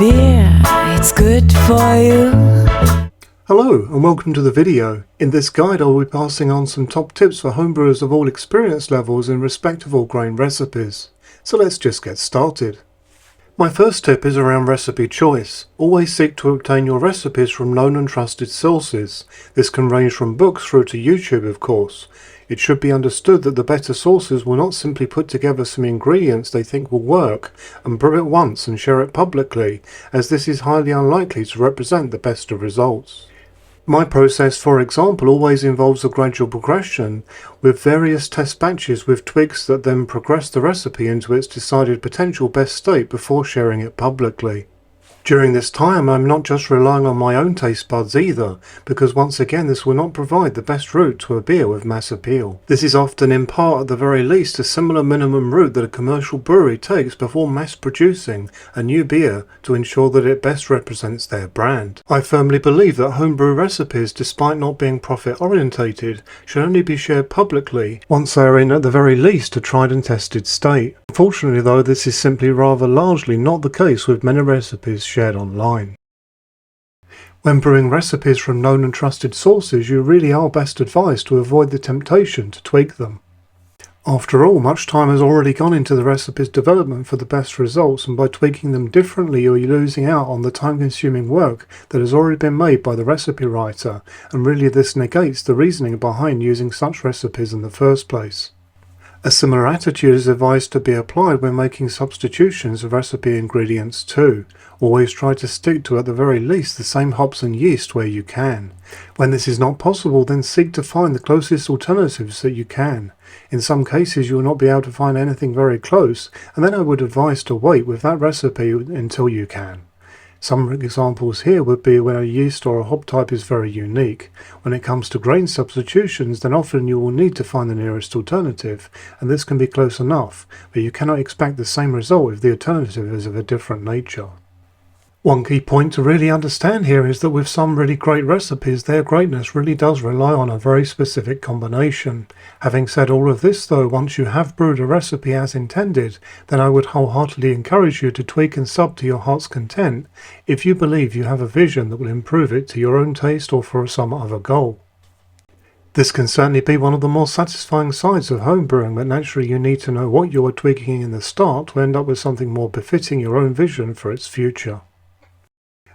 beer, it's good for you. Hello and welcome to the video. In this guide I will be passing on some top tips for homebrewers of all experience levels in respect of all grain recipes. So let's just get started. My first tip is around recipe choice. Always seek to obtain your recipes from known and trusted sources. This can range from books through to YouTube, of course. It should be understood that the better sources will not simply put together some ingredients they think will work and brew it once and share it publicly, as this is highly unlikely to represent the best of results. My process, for example, always involves a gradual progression with various test batches with tweaks that then progress the recipe into its decided potential best state before sharing it publicly. During this time I'm not just relying on my own taste buds either, because once again this will not provide the best route to a beer with mass appeal. This is often in part at the very least a similar minimum route that a commercial brewery takes before mass producing a new beer to ensure that it best represents their brand. I firmly believe that homebrew recipes, despite not being profit orientated, should only be shared publicly once they are in at the very least a tried and tested state. Unfortunately though, this is simply rather largely not the case with many recipes shared online. When brewing recipes from known and trusted sources, you really are best advised to avoid the temptation to tweak them. After all, much time has already gone into the recipe's development for the best results, and by tweaking them differently you are losing out on the time-consuming work that has already been made by the recipe writer, and really this negates the reasoning behind using such recipes in the first place. A similar attitude is advised to be applied when making substitutions of recipe ingredients too. Always try to stick to at the very least the same hops and yeast where you can. When this is not possible, then seek to find the closest alternatives that you can. In some cases you will not be able to find anything very close, and then I would advise to wait with that recipe until you can. Some examples here would be when a yeast or a hop type is very unique. When it comes to grain substitutions, then often you will need to find the nearest alternative, and this can be close enough, but you cannot expect the same result if the alternative is of a different nature. One key point to really understand here is that with some really great recipes, their greatness really does rely on a very specific combination. Having said all of this though, once you have brewed a recipe as intended, then I would wholeheartedly encourage you to tweak and sub to your heart's content if you believe you have a vision that will improve it to your own taste or for some other goal. This can certainly be one of the more satisfying sides of homebrewing, but naturally you need to know what you are tweaking in the start to end up with something more befitting your own vision for its future.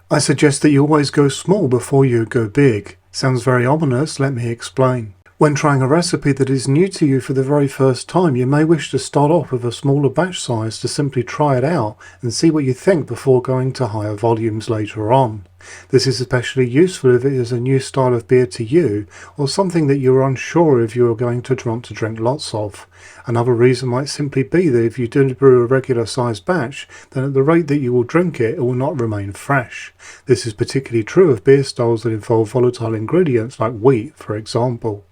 I suggest that you always go small before you go big. Sounds very ominous, let me explain. When trying a recipe that is new to you for the very first time, you may wish to start off with a smaller batch size to simply try it out and see what you think before going to higher volumes later on. This is especially useful if it is a new style of beer to you, or something that you are unsure if you are going to want to drink lots of. Another reason might simply be that if you do brew a regular sized batch, then at the rate that you will drink it, it will not remain fresh. This is particularly true of beer styles that involve volatile ingredients like wheat, for example.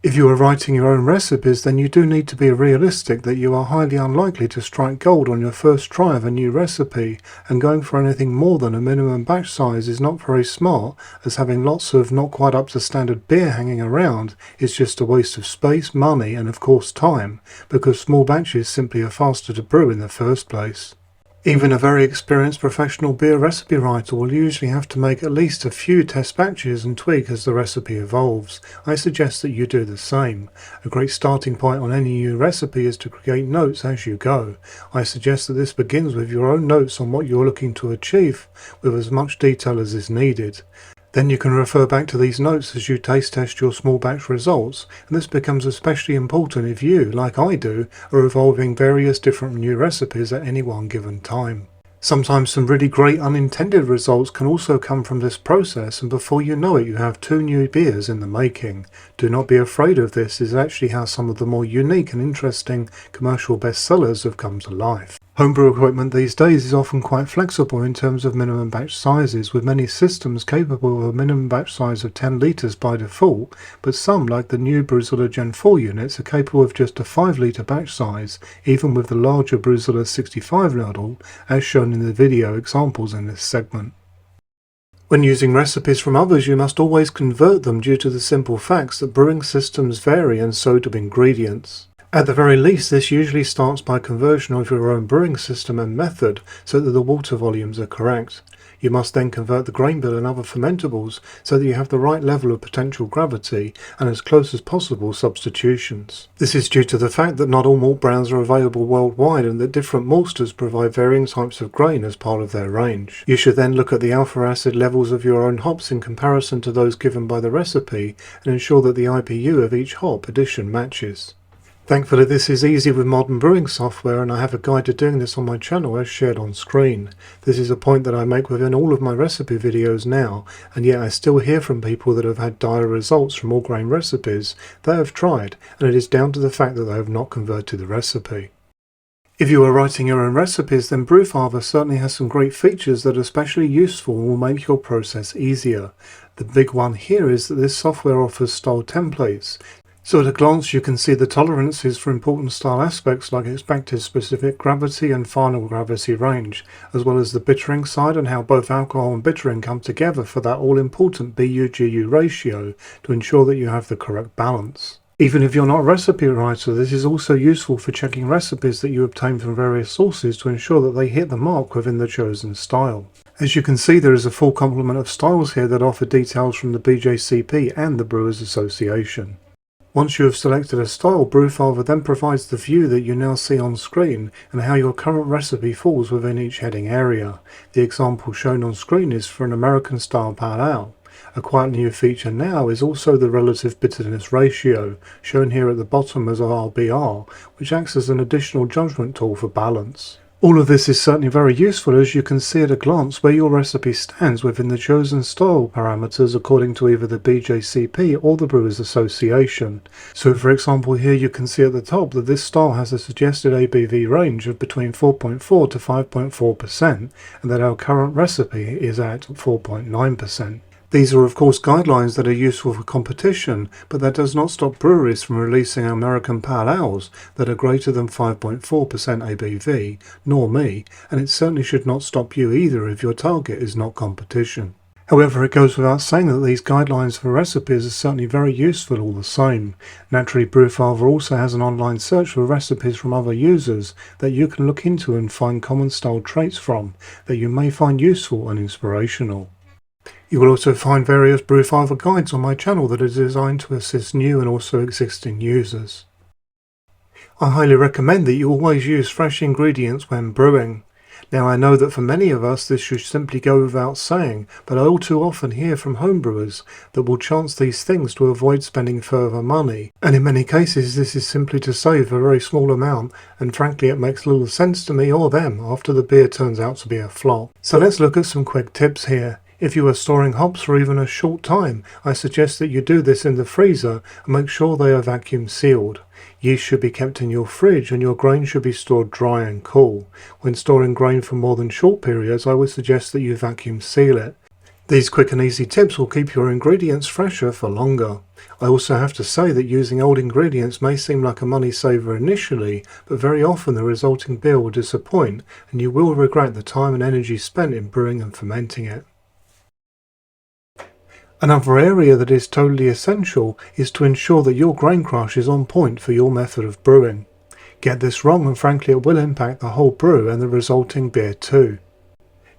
If you are writing your own recipes, then you do need to be realistic that you are highly unlikely to strike gold on your first try of a new recipe, and going for anything more than a minimum batch size is not very smart, as having lots of not quite up to standard beer hanging around is just a waste of space, money and of course time, because small batches simply are faster to brew in the first place. Even a very experienced professional beer recipe writer will usually have to make at least a few test batches and tweak as the recipe evolves. I suggest that you do the same. A great starting point on any new recipe is to create notes as you go. I suggest that this begins with your own notes on what you're looking to achieve, with as much detail as is needed. Then you can refer back to these notes as you taste test your small batch results, and this becomes especially important if you, like I do, are evolving various different new recipes at any one given time. Sometimes some really great unintended results can also come from this process, and before you know it you have 2 new beers in the making. Do not be afraid of this, is actually how some of the more unique and interesting commercial bestsellers have come to life. Homebrew equipment these days is often quite flexible in terms of minimum batch sizes, with many systems capable of a minimum batch size of 10 litres by default, but some, like the new Brewzilla Gen 4 units, are capable of just a 5 litre batch size, even with the larger Brewzilla 65 model, as shown in the video examples in this segment. When using recipes from others, you must always convert them due to the simple facts that brewing systems vary and so do ingredients. At the very least, this usually starts by conversion of your own brewing system and method so that the water volumes are correct. You must then convert the grain bill and other fermentables so that you have the right level of potential gravity and as close as possible substitutions. This is due to the fact that not all malt brands are available worldwide and that different maltsters provide varying types of grain as part of their range. You should then look at the alpha acid levels of your own hops in comparison to those given by the recipe and ensure that the IBU of each hop addition matches. Thankfully this is easy with modern brewing software, and I have a guide to doing this on my channel as shared on screen. This is a point that I make within all of my recipe videos now, and yet I still hear from people that have had dire results from all grain recipes they have tried, and it is down to the fact that they have not converted the recipe. If you are writing your own recipes, then Brewfather certainly has some great features that are especially useful and will make your process easier. The big one here is that this software offers style templates. So at a glance you can see the tolerances for important style aspects like expected specific gravity and final gravity range, as well as the bittering side and how both alcohol and bittering come together for that all-important BU-GU ratio to ensure that you have the correct balance. Even if you're not a recipe writer, this is also useful for checking recipes that you obtain from various sources to ensure that they hit the mark within the chosen style. As you can see, there is a full complement of styles here that offer details from the BJCP and the Brewers Association. Once you have selected a style, Brewfather then provides the view that you now see on screen and how your current recipe falls within each heading area. The example shown on screen is for an American style pale ale. A quite new feature now is also the relative bitterness ratio, shown here at the bottom as RBR, which acts as an additional judgment tool for balance. All of this is certainly very useful, as you can see at a glance where your recipe stands within the chosen style parameters according to either the BJCP or the Brewers Association. So for example here you can see at the top that this style has a suggested ABV range of between 4.4 to 5.4% and that our current recipe is at 4.9%. These are of course guidelines that are useful for competition, but that does not stop breweries from releasing American pale ales that are greater than 5.4% ABV, nor me, and it certainly should not stop you either if your target is not competition. However, it goes without saying that these guidelines for recipes are certainly very useful all the same. Naturally, Brewfather also has an online search for recipes from other users that you can look into and find common style traits from that you may find useful and inspirational. You will also find various Brewfather guides on my channel that are designed to assist new and also existing users. I highly recommend that you always use fresh ingredients when brewing. Now I know that for many of us this should simply go without saying, but I all too often hear from homebrewers that will chance these things to avoid spending further money, and in many cases this is simply to save a very small amount, and frankly it makes little sense to me or them after the beer turns out to be a flop. So let's look at some quick tips here. If you are storing hops for even a short time, I suggest that you do this in the freezer and make sure they are vacuum sealed. Yeast should be kept in your fridge and your grain should be stored dry and cool. When storing grain for more than short periods, I would suggest that you vacuum seal it. These quick and easy tips will keep your ingredients fresher for longer. I also have to say that using old ingredients may seem like a money saver initially, but very often the resulting beer will disappoint and you will regret the time and energy spent in brewing and fermenting it. Another area that is totally essential is to ensure that your grain crush is on point for your method of brewing. Get this wrong and frankly it will impact the whole brew and the resulting beer too.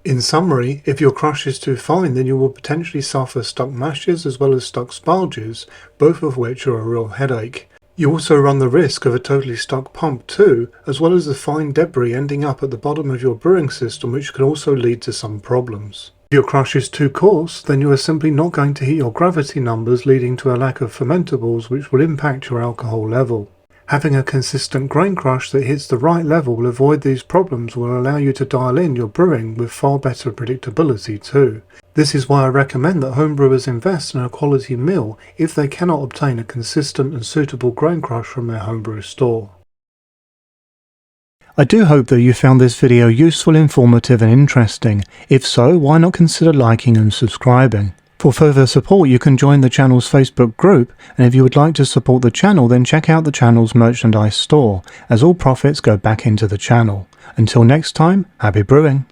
In summary, if your crush is too fine then you will potentially suffer stuck mashes as well as stuck sparges, both of which are a real headache. You also run the risk of a totally stuck pump too, as well as the fine debris ending up at the bottom of your brewing system, which can also lead to some problems. If your crush is too coarse, then you are simply not going to hit your gravity numbers, leading to a lack of fermentables which will impact your alcohol level. Having a consistent grain crush that hits the right level will avoid these problems, will allow you to dial in your brewing with far better predictability too. This is why I recommend that homebrewers invest in a quality mill if they cannot obtain a consistent and suitable grain crush from their homebrew store. I do hope that you found this video useful, informative and interesting. If so, why not consider liking and subscribing? For further support you can join the channel's Facebook group, and if you would like to support the channel then check out the channel's merchandise store, as all profits go back into the channel. Until next time, happy brewing!